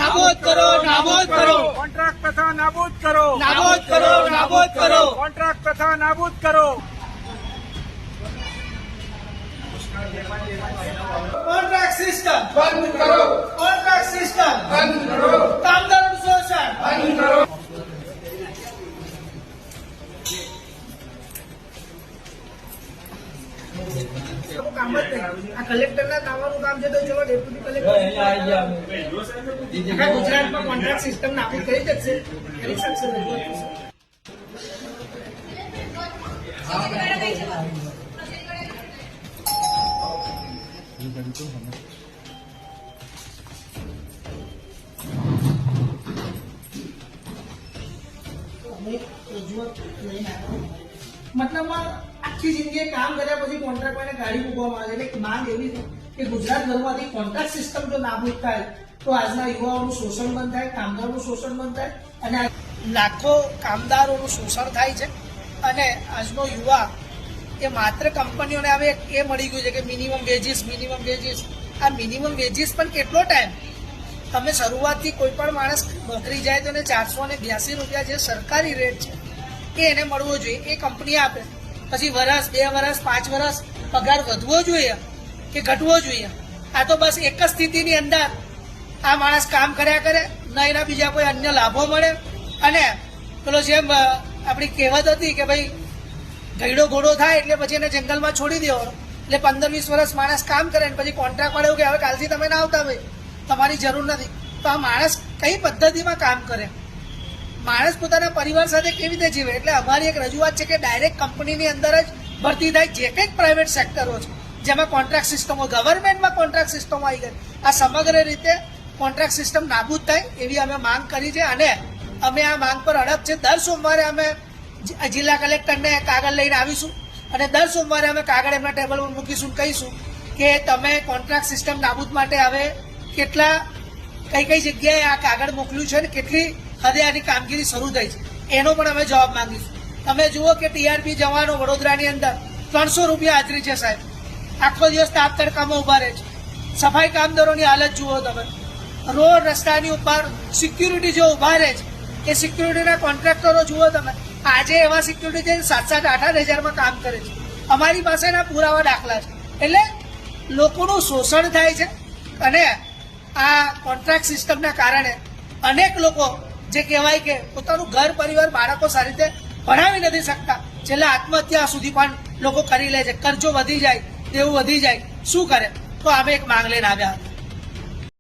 नाबूद करो, नाबूद करो, कॉन्ट्रैक्ट प्रथा नाबूद करो, नाबूद करो, नाबूद करो, कॉन्ट्रैक्ट प्रथा नाबूद करो। कॉन्ट्रैक्ट सिस्टम बंद करो, कॉन्ट्रैक्ट सिस्टम बंद करो, कामगारों शोषण बंद करो। काम જ નહીં આ કલેક્ટરના કામનું કામ છે તો ચલો ડેપ્યુટી કલેક્ટર આખા ગુજરાતમાં કોન્ટ્રાક્ટ સિસ્ટમ નાબૂદ કરી શકશે કરી શકશે રજૂઆત કરશે. મતલબ આખી જિંદગી કામ કર્યા પછી કોન્ટ્રાક્ટ માટે ગાડી મૂકવામાં આવે એટલે માંગ એવી છે કે ગુજરાતભરમાંથી કોન્ટ્રાક્ટ સિસ્ટમ જો નાબૂદ થાય તો આજના યુવાઓનું શોષણ બંધ થાય, કામદારોનું શોષણ બંધ થાય અને લાખો કામદારોનું શોષણ થાય છે. અને આજનો યુવા એ માત્ર કંપનીઓને હવે એ મળી ગયું છે કે મિનિમમ વેજીસ. આ મિનિમમ વેજીસ પણ કેટલો ટાઈમ? તમે શરૂઆતથી કોઈ પણ માણસ નોકરી જાય તો એને 482 રૂપિયા જે સરકારી રેટ છે એ એને મળવો જોઈએ, એ કંપની આપે. પછી વર્ષ, 2 વર્ષ, 5 વર્ષ પગાર વધવો જોઈએ કે ઘટવો જોઈએ? આ તો બસ એક જ સ્થિતિની અંદર આ માણસ કામ કર્યા કરે, ન એના બીજા કોઈ અન્ય લાભો મળે. અને પેલો જેમ આપણી કહેવત હતી કે ભાઈ ગયડો ઘોડો થાય એટલે પછી એને જંગલમાં છોડી દેવાનો. એટલે 15-20 વર્ષ માણસ કામ કરે ને પછી કોન્ટ્રાક્ટ વાળા એવું કે હવે કાલથી તમે ના આવતા ભાઈ, તમારી જરૂર નથી. તો આ માણસ કઈ પદ્ધતિમાં કામ કરે? માણસ પોતાના પરિવાર સાથે કેવી રીતે જીવે? એટલે અમારી એક રજૂઆત છે કે ડાયરેક્ટ કંપનીની અંદર જ ભરતી થાય. જે કંઈક પ્રાઇવેટ સેક્ટરો છે જેમાં કોન્ટ્રાક્ટ સિસ્ટમો, ગવર્મેન્ટમાં કોન્ટ્રાક્ટ સિસ્ટમો આવી ગઈ, આ સમગ્ર રીતે કોન્ટ્રાક્ટ સિસ્ટમ નાબૂદ થાય એવી અમે માંગ કરી છે. અને અમે આ માંગ પર અડગ છે. દર સોમવારે અમે જિલ્લા કલેક્ટરને કાગળ લઈને આવીશું અને દર સોમવારે અમે કાગળ એમના ટેબલ પર મૂકીશું, કહીશું કે તમે કોન્ટ્રાક્ટ સિસ્ટમ નાબૂદ માટે હવે કઈ કઈ જગ્યાએ આ કાગળ મોકલ્યું છે અને કેટલી હદે આની કામગીરી શરૂ થઈ છે એનો પણ અમે જવાબ માંગીશું. તમે જુઓ કે ટીઆરપી જવાનો વડોદરાની અંદર 300 રૂપિયા હાજરી છે સાહેબ. આખો દિવસ તાપ તડકામાં ઉભા રહે છે. સફાઈ કામદારોની હાલત જુઓ તમે. રોડ રસ્તાની ઉપર સિક્યુરિટી જે ઉભા રહે છે એ સિક્યુરિટીના કોન્ટ્રાક્ટરો જુઓ તમે. આજે એવા સિક્યુરિટી છે 7-8 હજારમાં કામ કરે છે. અમારી પાસેના પુરાવા દાખલા છે. એટલે લોકોનું શોષણ થાય છે અને આ કોન્ટ્રાક્ટ સિસ્ટમના કારણે અનેક લોકો જે કહેવાય કે પોતાનું ઘર પરિવાર બાળકો સારી રીતે ભણાવી નથી શકતા, છેલ્લા આત્મહત્યા સુધી પણ લોકો કરી લે છે. કરજો વધી જાય, દેવું વધી જાય, શું કરે? તો અમે એક માંગ લઈને આવ્યા.